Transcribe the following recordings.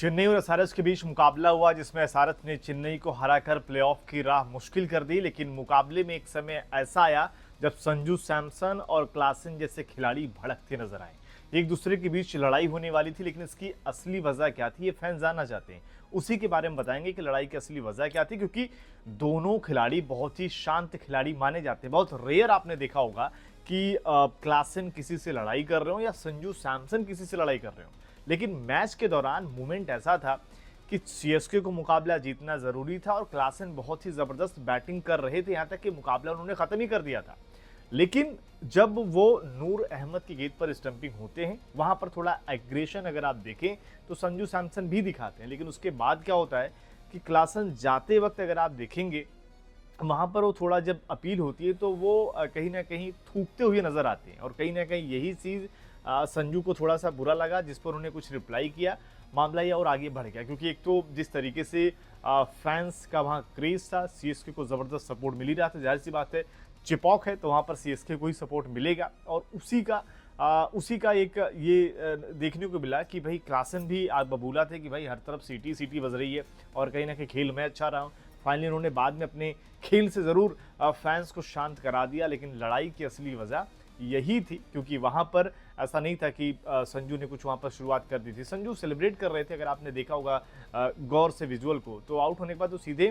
चेन्नई और एसआरएच के बीच मुकाबला हुआ जिसमें एसआरएच ने चेन्नई को हराकर प्लेऑफ की राह मुश्किल कर दी। लेकिन मुकाबले में एक समय ऐसा आया जब संजू सैमसन और क्लासन जैसे खिलाड़ी भड़कते नजर आए। एक दूसरे के बीच लड़ाई होने वाली थी, लेकिन इसकी असली वजह क्या थी ये फैंस जानना चाहते हैं। उसी के बारे में बताएंगे कि लड़ाई की असली वजह क्या थी, क्योंकि दोनों खिलाड़ी बहुत ही शांत खिलाड़ी माने जाते हैं। बहुत रेयर आपने देखा होगा कि क्लासन किसी से लड़ाई कर रहे हो या संजू सैमसन किसी से लड़ाई कर रहे हो। लेकिन मैच के दौरान मोमेंट ऐसा था कि सीएसके को मुकाबला जीतना जरूरी था और क्लासन बहुत ही जबरदस्त बैटिंग कर रहे थे, यहां तक कि मुकाबला उन्होंने खत्म ही कर दिया था। लेकिन जब वो नूर अहमद की गेंद पर स्टंपिंग होते हैं, वहां पर थोड़ा एग्रेशन अगर आप देखें तो संजू सैमसन भी दिखाते हैं। लेकिन उसके बाद क्या होता है कि क्लासन जाते वक्त अगर आप देखेंगे वहां पर वो थोड़ा जब अपील होती है तो वो कहीं ना कहीं थूकते हुए नजर आते हैं और कहीं ना कहीं यही चीज संजू को थोड़ा सा बुरा लगा, जिस पर उन्होंने कुछ रिप्लाई किया। मामला ये और आगे बढ़ गया, क्योंकि एक तो जिस तरीके से फैंस का वहाँ क्रेज था, सीएसके को ज़बरदस्त सपोर्ट मिल ही रहा था। जाहिर सी बात है, चिपॉक है तो वहाँ पर सीएसके को ही सपोर्ट मिलेगा। और उसी का एक ये देखने को मिला कि भाई क्लासन भी आग बबूला थे कि भाई हर तरफ सीटी सीटी बज रही है और कहीं ना कहीं खेल में अच्छा रहा। फाइनली उन्होंने बाद में अपने खेल से ज़रूर फैंस को शांत करा दिया, लेकिन लड़ाई की असली वजह यही थी, क्योंकि वहां पर ऐसा नहीं था कि संजू ने कुछ वहां पर शुरुआत कर दी थी। संजू सेलिब्रेट कर रहे थे, अगर आपने देखा होगा गौर से विजुअल को, तो आउट होने के बाद तो सीधे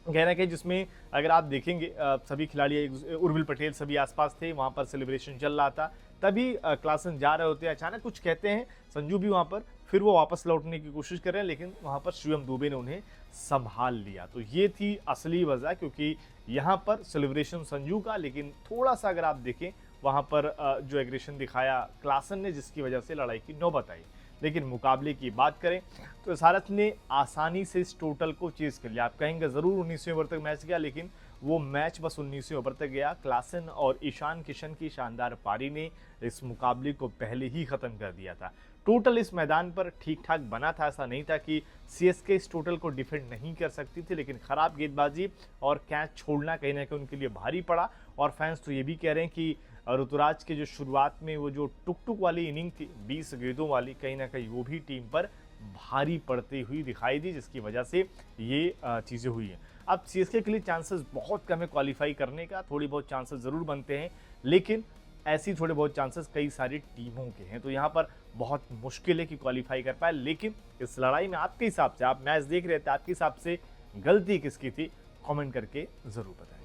कहना कि जिसमें अगर आप देखेंगे सभी खिलाड़ी, उर्विल पटेल सभी आसपास थे, वहां पर सेलिब्रेशन चल रहा था। तभी क्लासन जा रहे होते हैं, अचानक कुछ कहते हैं, संजू भी वहां पर, फिर वो वापस लौटने की कोशिश कर रहे हैं, लेकिन वहां पर शिवम दुबे ने उन्हें संभाल लिया। तो ये थी असली वजह, क्योंकि यहाँ पर सेलिब्रेशन संजू का, लेकिन थोड़ा सा अगर आप देखें वहां पर जो एग्रेशन दिखाया क्लासन ने, जिसकी वजह से लड़ाई की नौबत आई। लेकिन मुकाबले की बात करें तो एसआरएच ने आसानी से इस टोटल को चेज कर लिया। आप कहेंगे ज़रूर 19वें ओवर तक मैच गया, लेकिन वो मैच बस 19वें ओवर तक गया। क्लासन और ईशान किशन की शानदार पारी ने इस मुकाबले को पहले ही ख़त्म कर दिया था। टोटल इस मैदान पर ठीक ठाक बना था, ऐसा नहीं था कि सीएसके इस टोटल को डिफेंड नहीं कर सकती थी, लेकिन ख़राब गेंदबाजी और कैच छोड़ना कहीं ना कहीं उनके लिए भारी पड़ा। और फैंस तो ये भी कह रहे हैं कि ऋतुराज के जो शुरुआत में वो जो टुक टुक वाली इनिंग थी 20 गेंदों वाली, कहीं ना कहीं वो भी टीम पर भारी पड़ती हुई दिखाई दी, जिसकी वजह से ये चीज़ें हुई हैं। अब सीएसके के लिए चांसेस बहुत कम है क्वालिफाई करने का, थोड़ी बहुत चांसेस ज़रूर बनते हैं, लेकिन ऐसी थोड़े बहुत चांसेस कई सारी टीमों के हैं, तो यहाँ पर बहुत मुश्किल है कि क्वालिफाई कर पाए। लेकिन इस लड़ाई में आपके हिसाब से, आप मैच देख रहे थे, आपके हिसाब से गलती किसकी थी, कमेंट करके ज़रूर बताएं।